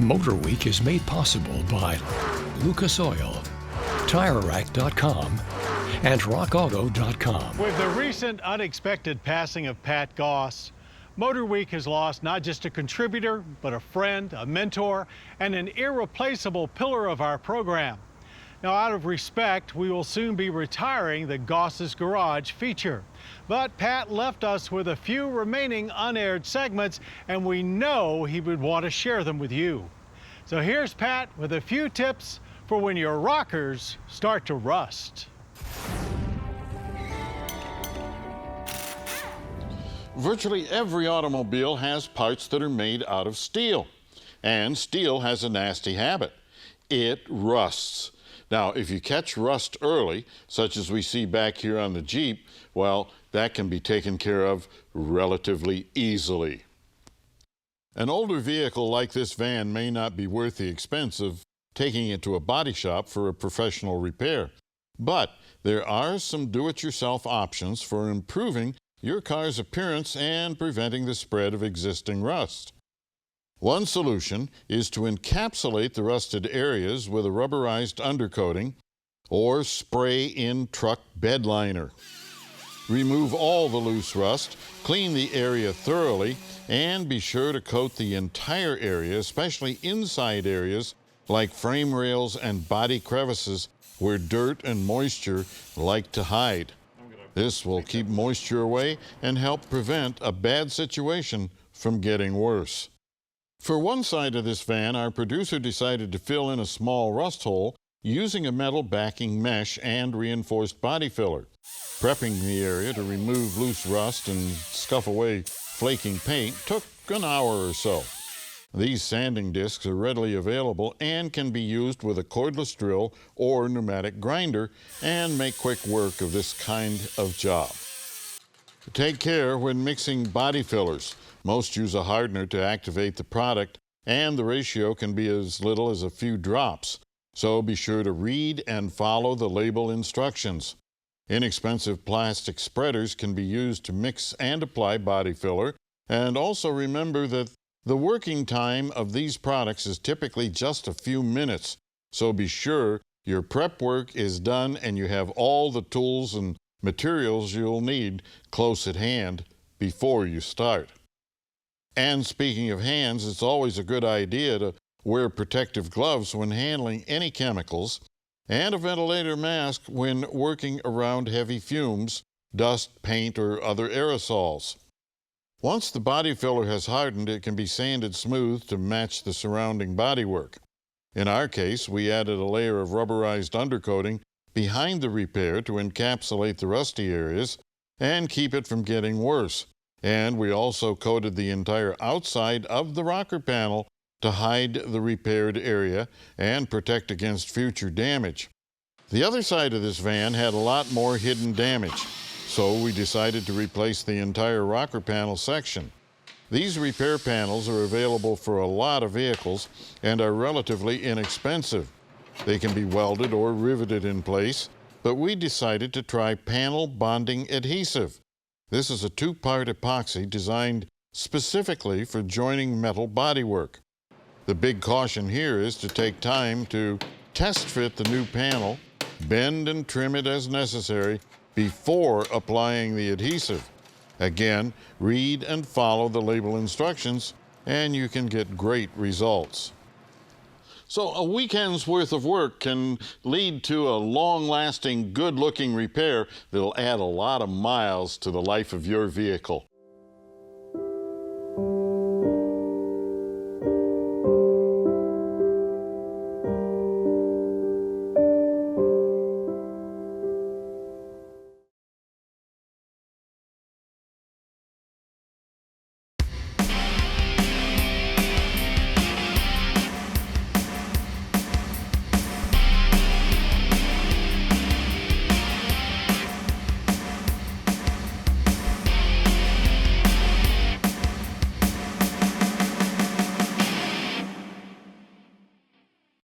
MotorWeek is made possible by Lucas Oil, TireRack.com, and RockAuto.com. With the recent unexpected passing of Pat Goss, MotorWeek has lost not just a contributor, but a friend, a mentor, and an irreplaceable pillar of our program. Now, out of respect, we will soon be retiring the Goss Garage feature. But Pat left us with a few remaining unaired segments, and we know he would want to share them with you. So here's Pat with a few tips for when your rockers start to rust. Virtually every automobile has parts that are made out of steel. And steel has a nasty habit. It rusts. Now, if you catch rust early, such as we see back here on the Jeep, well, that can be taken care of relatively easily. An older vehicle like this van may not be worth the expense of taking it to a body shop for a professional repair. But there are some do-it-yourself options for improving your car's appearance and preventing the spread of existing rust. One solution is to encapsulate the rusted areas with a rubberized undercoating or spray in truck bed liner. Remove all the loose rust, clean the area thoroughly, and be sure to coat the entire area, especially inside areas like frame rails and body crevices where dirt and moisture like to hide. This will keep moisture away and help prevent a bad situation from getting worse. For one side of this van, our producer decided to fill in a small rust hole using a metal backing mesh and reinforced body filler. Prepping the area to remove loose rust and scuff away flaking paint took an hour or so. These sanding discs are readily available and can be used with a cordless drill or pneumatic grinder and make quick work of this kind of job. Take care when mixing body fillers. Most use a hardener to activate the product, and the ratio can be as little as a few drops. So be sure to read and follow the label instructions. Inexpensive plastic spreaders can be used to mix and apply body filler, and also remember that the working time of these products is typically just a few minutes. So be sure your prep work is done and you have all the tools and materials you'll need close at hand before you start. And speaking of hands, it's always a good idea to wear protective gloves when handling any chemicals and a ventilator mask when working around heavy fumes, dust, paint, or other aerosols. Once the body filler has hardened, it can be sanded smooth to match the surrounding bodywork. In our case, we added a layer of rubberized undercoating behind the repair to encapsulate the rusty areas and keep it from getting worse. And we also coated the entire outside of the rocker panel to hide the repaired area and protect against future damage. The other side of this van had a lot more hidden damage, so we decided to replace the entire rocker panel section. These repair panels are available for a lot of vehicles and are relatively inexpensive. They can be welded or riveted in place, but we decided to try panel bonding adhesive. This is a two-part epoxy designed specifically for joining metal bodywork. The big caution here is to take time to test fit the new panel, bend and trim it as necessary before applying the adhesive. Again, read and follow the label instructions and you can get great results. So a weekend's worth of work can lead to a long-lasting, good-looking repair that'll add a lot of miles to the life of your vehicle.